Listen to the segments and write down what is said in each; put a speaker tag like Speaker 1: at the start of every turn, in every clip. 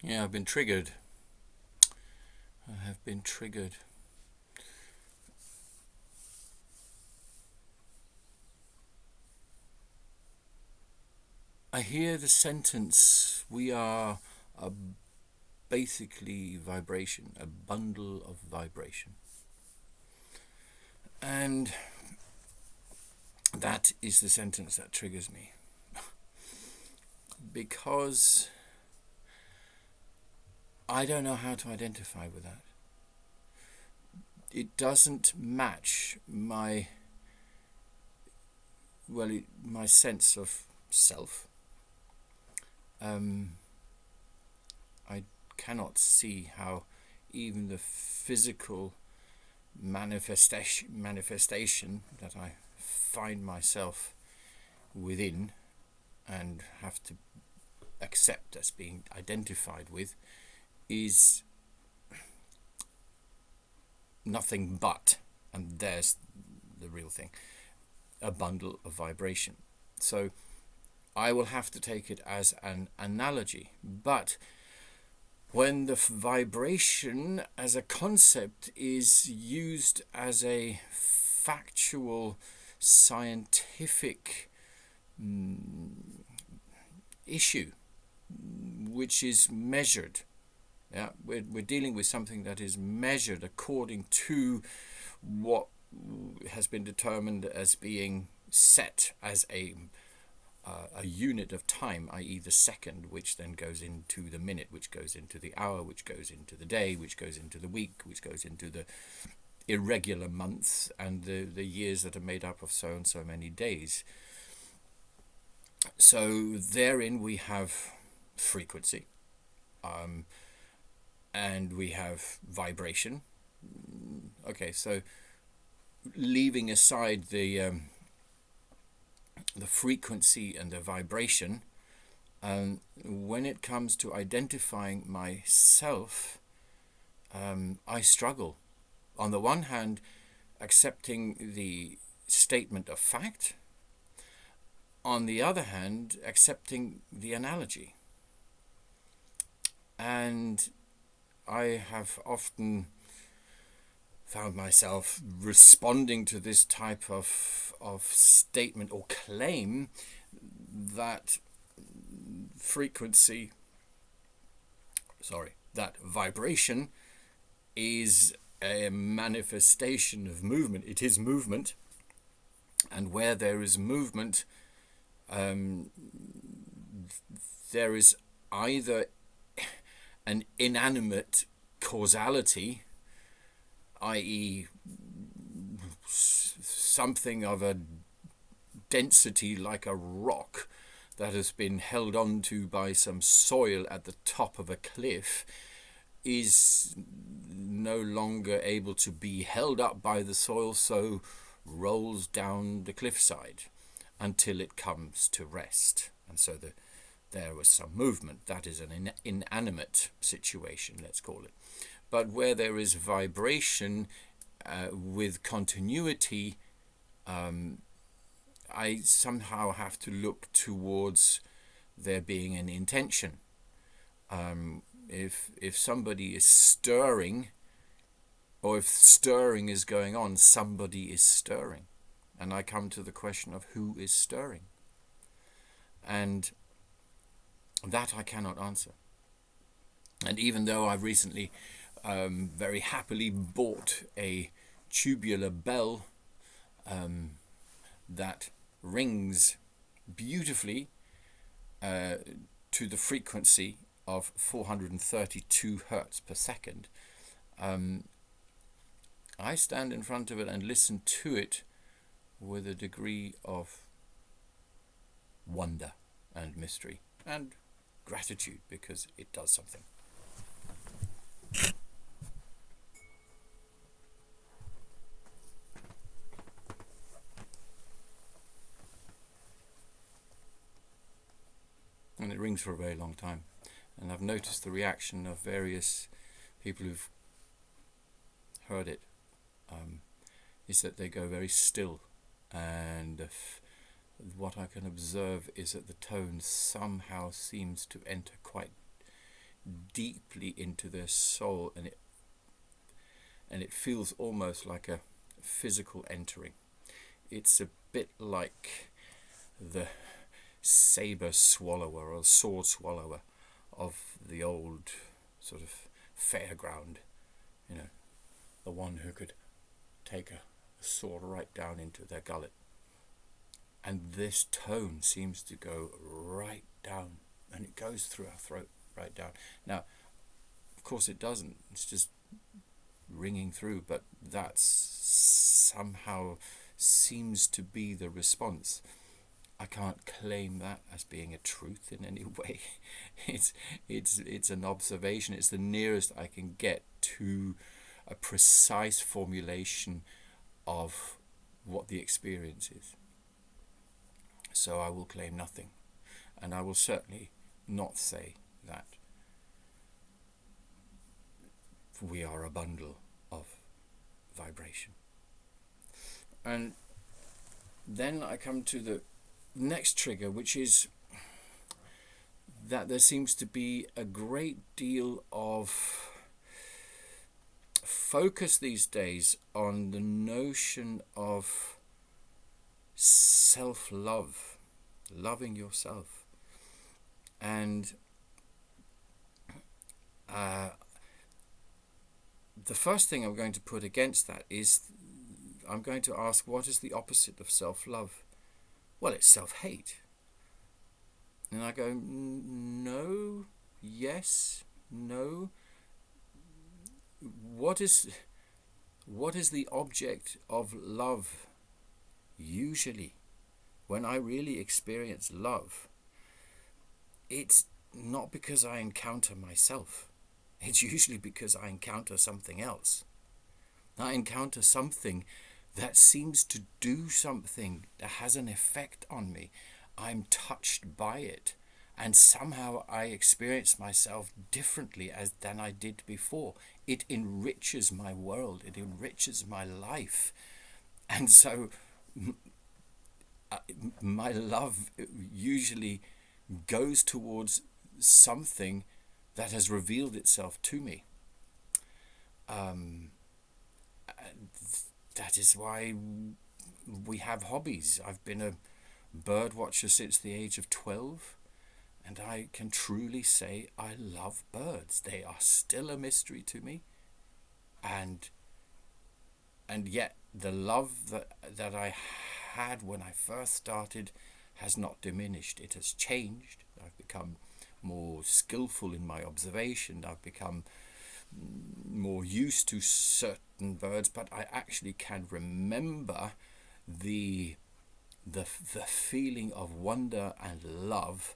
Speaker 1: Yeah, I've been triggered. I have been triggered. I hear the sentence, we are a basically vibration, a bundle of vibration. And that is the sentence that triggers me. Because I don't know how to identify with that. It doesn't match my sense of self. I cannot see how even the physical manifestation that I find myself within and have to accept as being identified with is nothing but, and there's the real thing, a bundle of vibration. So I will have to take it as an analogy. But when the vibration as a concept is used as a factual, scientific issue, which is measured, we're dealing with something that is measured according to what has been determined as being set as a unit of time, i.e. the second, which then goes into the minute, which goes into the hour, which goes into the day, which goes into the week, which goes into the irregular months, and the years that are made up of so and so many days. So therein we have frequency, and we have vibration. Okay, so leaving aside the frequency and the vibration, when it comes to identifying myself, I struggle. On the one hand, accepting the statement of fact. On the other hand, accepting the analogy. And I have often found myself responding to this type of statement or claim that that vibration is a manifestation of movement. It is movement, and where there is movement, there is either an inanimate causality, i.e. something of a density like a rock that has been held onto by some soil at the top of a cliff, is no longer able to be held up by the soil, so rolls down the cliffside until it comes to rest. And so there was some movement. That is an inanimate situation, let's call it. But where there is vibration with continuity, I somehow have to look towards there being an intention. If somebody is stirring, or if stirring is going on, somebody is stirring. And I come to the question of who is stirring. And that I cannot answer. And even though I've recently very happily bought a tubular bell that rings beautifully to the frequency of 432 hertz per second, I stand in front of it and listen to it with a degree of wonder and mystery and gratitude, because it does something. And it rings for a very long time. And I've noticed the reaction of various people who've heard it, is that they go very still. And what I can observe is that the tone somehow seems to enter quite deeply into their soul, and it feels almost like a physical entering. It's a bit like the saber swallower or sword swallower of the old sort of fairground, you know, the one who could take a sword right down into their gullet. And this tone seems to go right down, and it goes through our throat right down. Now, of course it doesn't, it's just ringing through, but that somehow seems to be the response. I can't claim that as being a truth in any way. It's an observation. It's the nearest I can get to a precise formulation of what the experience is. So I will claim nothing, and I will certainly not say that we are a bundle of vibration. And then I come to the next trigger, which is that there seems to be a great deal of focus these days on the notion of self-love, loving yourself. And the first thing I'm going to put against that is I'm going to ask, what is the opposite of self-love? Well, it's self-hate. And I go, no, yes, no. What is the object of love? Usually, when I really experience love, it's not because I encounter myself. It's usually because I encounter something else. I encounter something that seems to do something that has an effect on me. I'm touched by it, and somehow I experience myself differently than I did before. It enriches my world, it enriches my life. And so my love usually goes towards something that has revealed itself to me. That is why we have hobbies. I've been a bird watcher since the age of 12, and I can truly say I love birds. They are still a mystery to me, and yet the love that I had when I first started has not diminished. It has changed. I've become more skillful in my observation. I've become more used to certain birds, but I actually can remember the feeling of wonder and love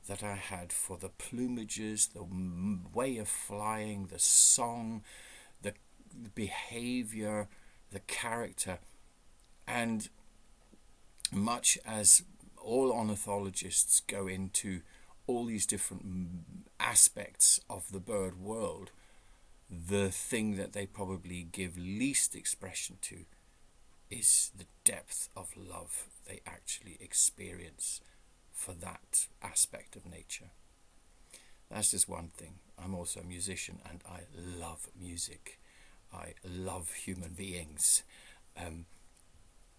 Speaker 1: that I had for the plumages, the way of flying, the song, the behavior, the character. And much as all ornithologists go into all these different aspects of the bird world, the thing that they probably give least expression to is the depth of love they actually experience for that aspect of nature. That's just one thing. I'm also a musician, and I love music. I love human beings. I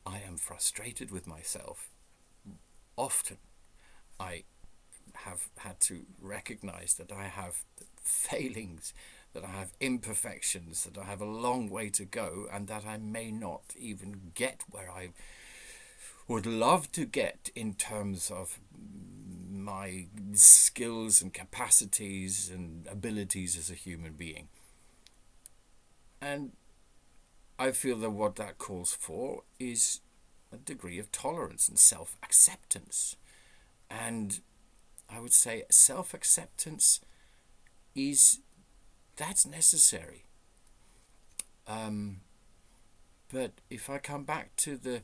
Speaker 1: am frustrated with myself. Often I have had to recognize that I have failings, that I have imperfections, that I have a long way to go, and that I may not even get where I would love to get in terms of my skills and capacities and abilities as a human being. And I feel that what that calls for is a degree of tolerance and self-acceptance. And I would say self-acceptance that's necessary. But if I come back to the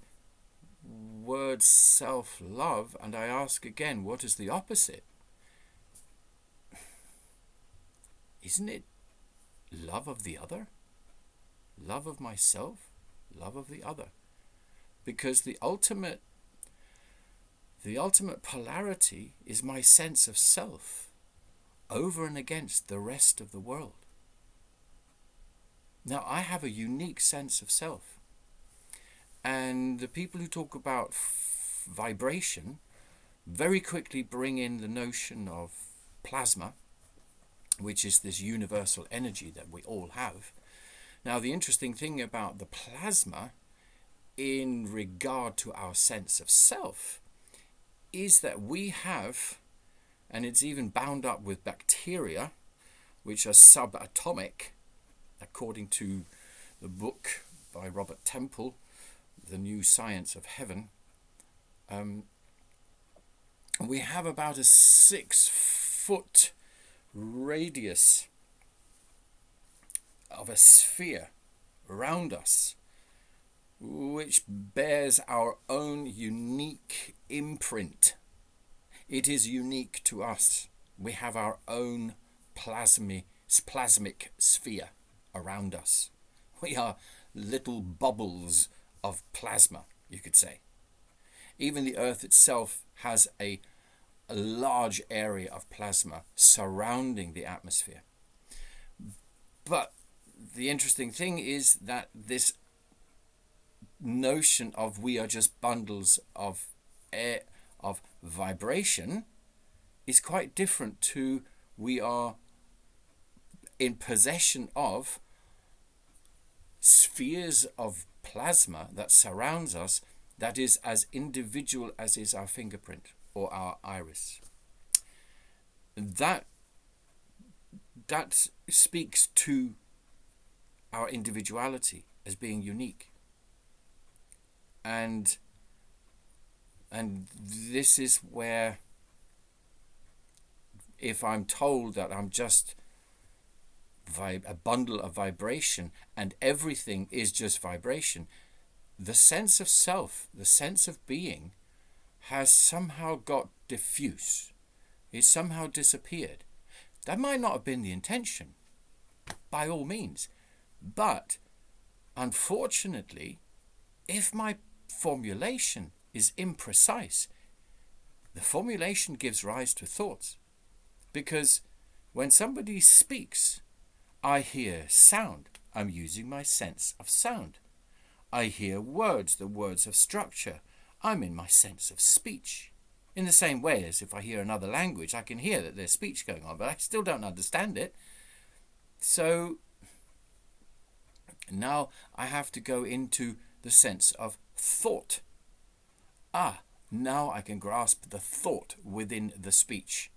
Speaker 1: word self-love and I ask again, what is the opposite? Isn't it love of the other? Love of myself? Love of the other? Because the ultimate polarity is my sense of self. over and against the rest of the world. Now, I have a unique sense of self. And the people who talk about vibration very quickly bring in the notion of plasma, which is this universal energy that we all have. Now, the interesting thing about the plasma in regard to our sense of self is that we have, and it's even bound up with bacteria, which are subatomic, according to the book by Robert Temple, The New Science of Heaven. We have about a 6-foot radius of a sphere around us, which bears our own unique imprint. It is unique to us. We have our own plasmic sphere around us. We are little bubbles of plasma, you could say. Even the Earth itself has a large area of plasma surrounding the atmosphere. But the interesting thing is that this notion of we are just bundles of air, of vibration, is quite different to we are in possession of spheres of plasma that surrounds us, that is as individual as is our fingerprint or our iris. That speaks to our individuality as being unique. And this is where, if I'm told that I'm just a bundle of vibration and everything is just vibration, the sense of self, the sense of being, has somehow got diffuse. It's somehow disappeared. That might not have been the intention, by all means. But unfortunately, if my formulation is imprecise, the formulation gives rise to thoughts. Because when somebody speaks, I hear sound. I'm using my sense of sound. I hear words, the words of structure. I'm in my sense of speech. In the same way as if I hear another language, I can hear that there's speech going on, but I still don't understand it. So now I have to go into the sense of thought. Now I can grasp the thought within the speech.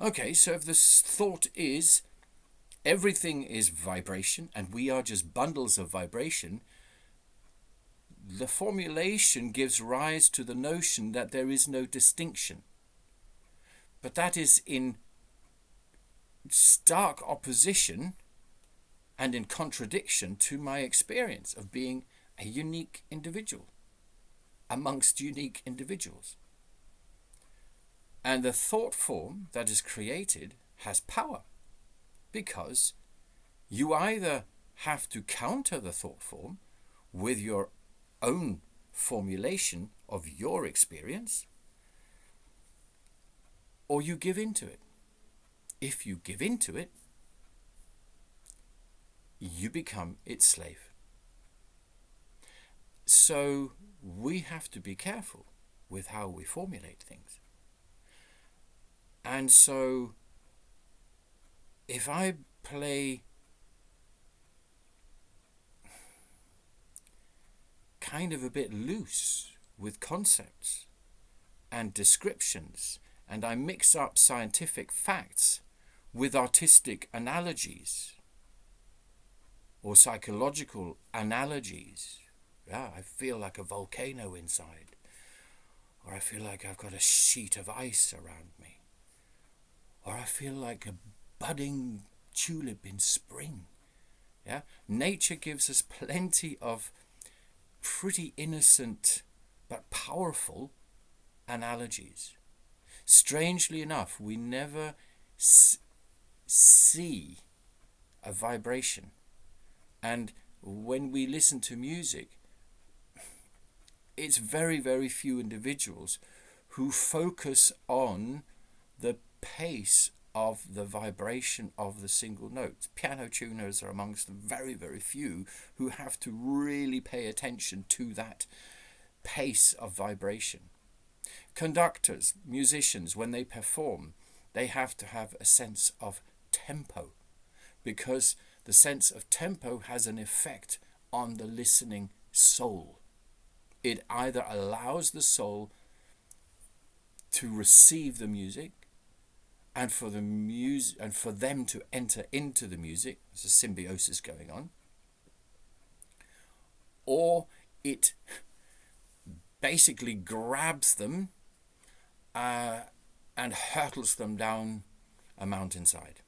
Speaker 1: Okay, so if this thought is everything is vibration and we are just bundles of vibration, the formulation gives rise to the notion that there is no distinction. But that is in stark opposition and in contradiction to my experience of being a unique individual amongst unique individuals. And the thought form that is created has power, because you either have to counter the thought form with your own formulation of your experience, or you give into it. If you give into it, you become its slave. So we have to be careful with how we formulate things. And so if I play kind of a bit loose with concepts and descriptions, and I mix up scientific facts with artistic analogies or psychological analogies, I feel like a volcano inside, or I feel like I've got a sheet of ice around me, or I feel like a budding tulip in spring. Nature gives us plenty of pretty innocent but powerful analogies. Strangely enough, we never see a vibration. And when we listen to music, it's very, very few individuals who focus on the pace of the vibration of the single notes. Piano tuners are amongst the very, very few who have to really pay attention to that pace of vibration. Conductors, musicians, when they perform, they have to have a sense of tempo, because the sense of tempo has an effect on the listening soul. It either allows the soul to receive the music, and for them to enter into the music. There's a symbiosis going on, or it basically grabs them and hurtles them down a mountainside.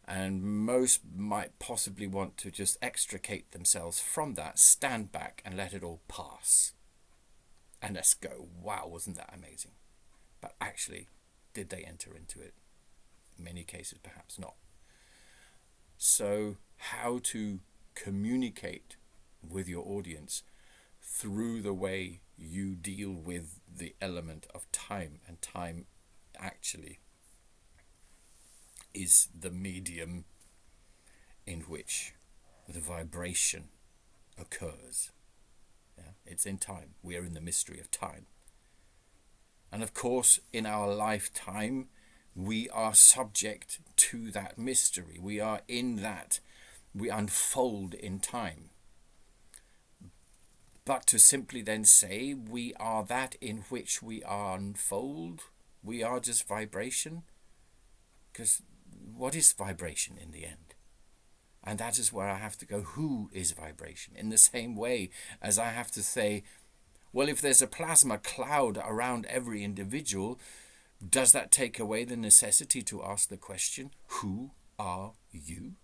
Speaker 1: And most might possibly want to just extricate themselves from that, stand back and let it all pass. And let's go, wow, wasn't that amazing? But actually, did they enter into it? In many cases, perhaps not. So, how to communicate with your audience through the way you deal with the element of time, and time actually is the medium in which the vibration occurs. Yeah? It's in time. We are in the mystery of time. And of course, in our lifetime, we are subject to that mystery. We are in that. We unfold in time. But to simply then say we are that in which we unfold, we are just vibration, because what is vibration in the end? And that is where I have to go, who is vibration? In the same way as I have to say, well, if there's a plasma cloud around every individual, does that take away the necessity to ask the question, who are you?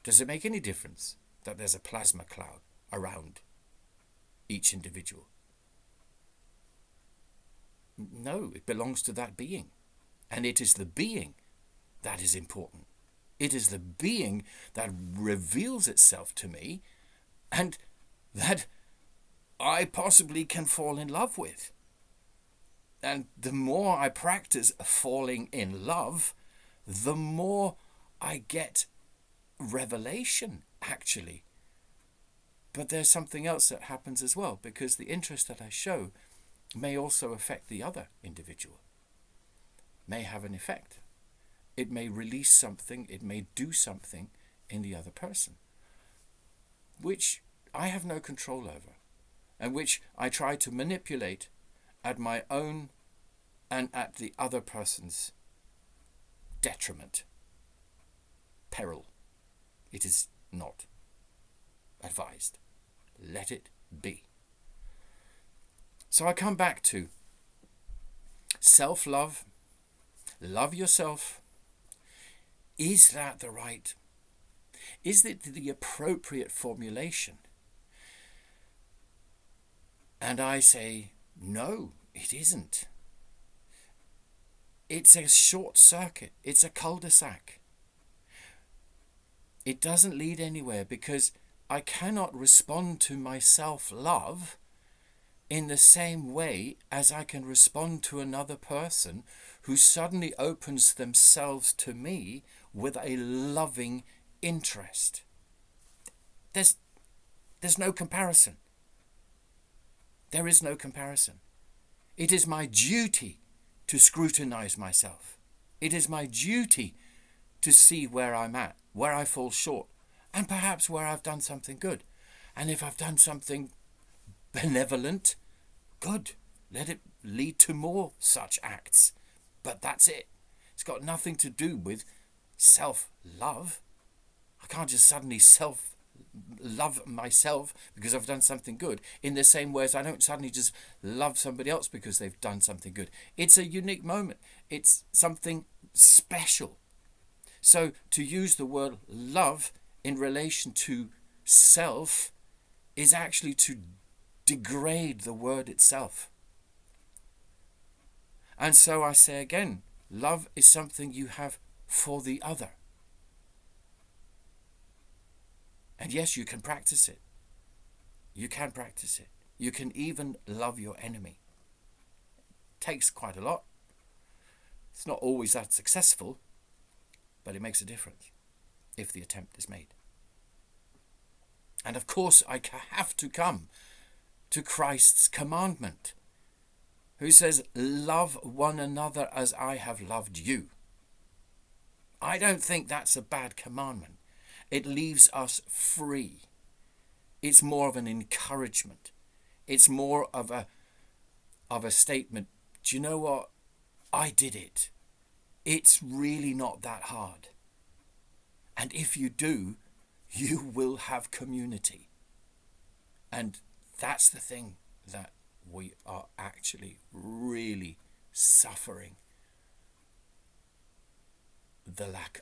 Speaker 1: Does it make any difference that there's a plasma cloud around each individual? No, it belongs to that being. And it is the being that is important. It is the being that reveals itself to me and that I possibly can fall in love with. And the more I practice falling in love, the more I get revelation, actually. But there's something else that happens as well, because the interest that I show may also affect the other individual, may have an effect. It may release something, it may do something in the other person, which I have no control over, and which I try to manipulate at my own and at the other person's detriment, peril. It is not advised. Let it be. So I come back to self-love. Love yourself. Is that the right? Is it the appropriate formulation? And I say, no, it isn't. It's a short circuit. It's a cul-de-sac. It doesn't lead anywhere, because I cannot respond to my self-love in the same way as I can respond to another person who suddenly opens themselves to me with a loving interest. There's no comparison. There is no comparison. It is my duty to scrutinize myself. It is my duty to see where I'm at, where I fall short, and perhaps where I've done something good. And if I've done something benevolent, good. Let it lead to more such acts. But that's it. It's got nothing to do with self-love. I can't just suddenly self-love myself because I've done something good, in the same way as I don't suddenly just love somebody else because they've done something good. It's a unique moment. It's something special. So to use the word love in relation to self is actually to degrade the word itself. And so I say again, love is something you have for the other. And yes, you can practice it. You can practice it. You can even love your enemy. It takes quite a lot. It's not always that successful, but it makes a difference if the attempt is made. And of course, I have to come to Christ's commandment, who says, love one another as I have loved you. I don't think that's a bad commandment. It leaves us free. It's more of an encouragement. It's more of a statement. Do you know what? I did it. It's really not that hard. And if you do, you will have community. And that's the thing that we are actually really suffering the lack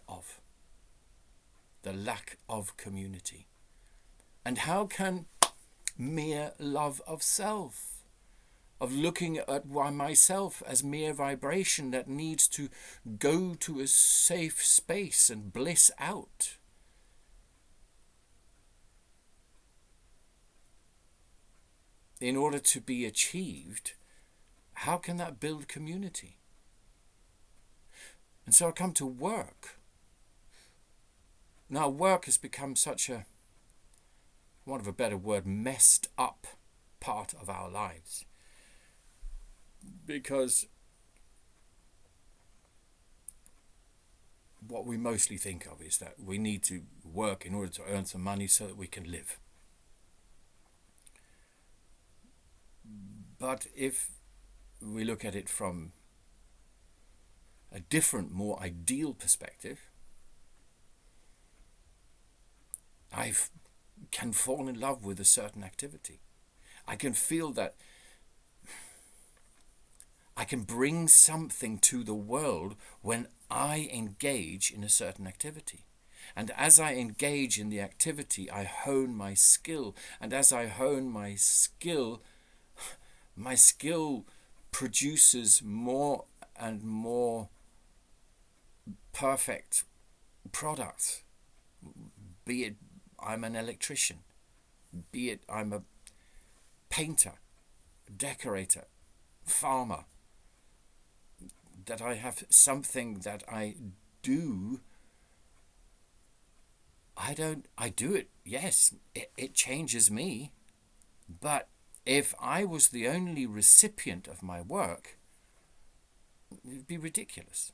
Speaker 1: of community. And how can mere love of self, of looking at myself as mere vibration that needs to go to a safe space and bliss out, in order to be achieved, how can that build community? And so I come to work. Now, work has become such a, for want of a better word, messed up part of our lives. Because what we mostly think of is that we need to work in order to earn some money so that we can live. But if we look at it from a different, more ideal perspective, I can fall in love with a certain activity. I can feel that I can bring something to the world when I engage in a certain activity. And as I engage in the activity, I hone my skill. And as I hone my skill produces more and more perfect products. Be it I'm an electrician, be it I'm a painter, decorator, farmer, that I have something that I do. I do it, yes, it changes me, but if I was the only recipient of my work, it would be ridiculous.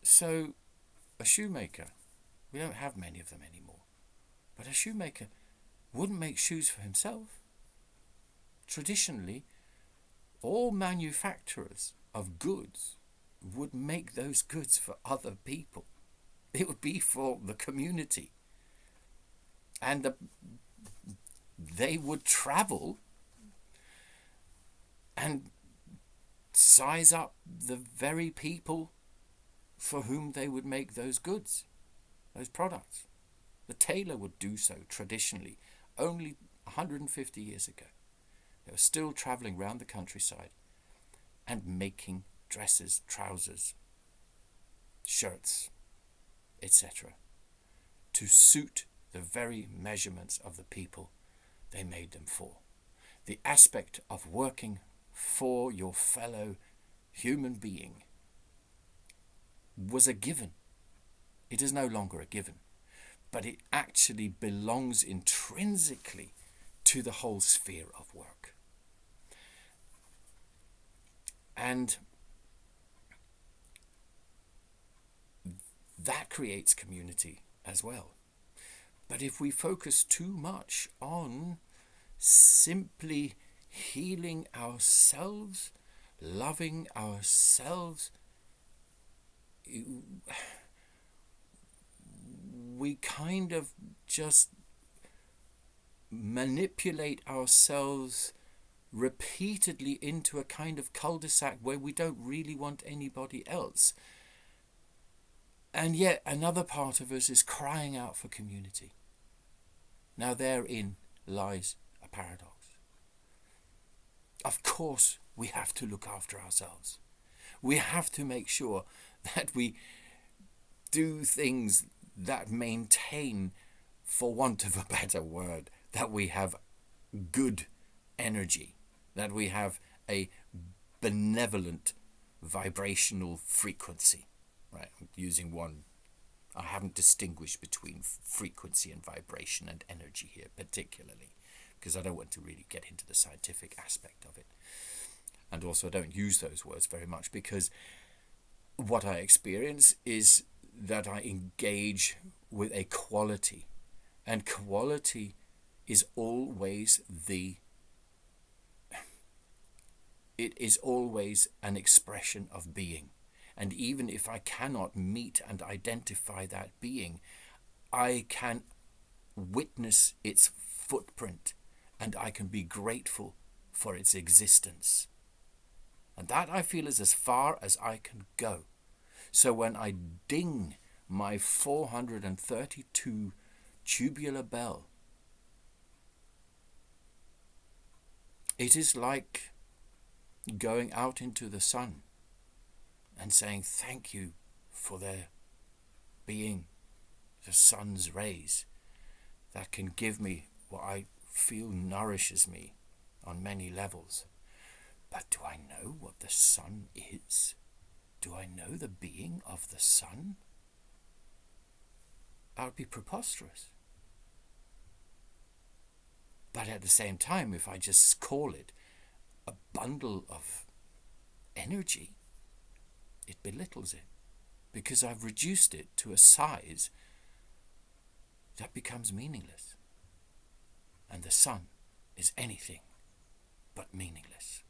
Speaker 1: So, a shoemaker, we don't have many of them anymore, but a shoemaker wouldn't make shoes for himself. Traditionally, all manufacturers of goods would make those goods for other people. It would be for the community. And they would travel and size up the very people for whom they would make those goods, those products. The tailor would do so traditionally, only 150 years ago. They were still travelling around the countryside and making dresses, trousers, shirts, etc., to suit the very measurements of the people they made them for. The aspect of working for your fellow human being was a given. It is no longer a given, but it actually belongs intrinsically to the whole sphere of work. And that creates community as well. But if we focus too much on simply healing ourselves, loving ourselves, we kind of just manipulate ourselves repeatedly into a kind of cul-de-sac where we don't really want anybody else. And yet another part of us is crying out for community. Now therein lies a paradox. Of course, we have to look after ourselves. We have to make sure that we do things that maintain, for want of a better word, that we have good energy, that we have a benevolent vibrational frequency, right? I'm using one. I haven't distinguished between frequency and vibration and energy here particularly, because I don't want to really get into the scientific aspect of it. And also I don't use those words very much, because what I experience is that I engage with a quality, and quality is always it is always an expression of being. And even if I cannot meet and identify that being, I can witness its footprint, and I can be grateful for its existence. And that, I feel, is as far as I can go. So when I ding my 432 tubular bell, it is like going out into the sun and saying thank you for there being the sun's rays that can give me what I feel nourishes me on many levels. But do I know what the sun is? Do I know the being of the sun? That would be preposterous. But at the same time, if I just call it a bundle of energy, it belittles it, because I've reduced it to a size that becomes meaningless. And the sun is anything but meaningless.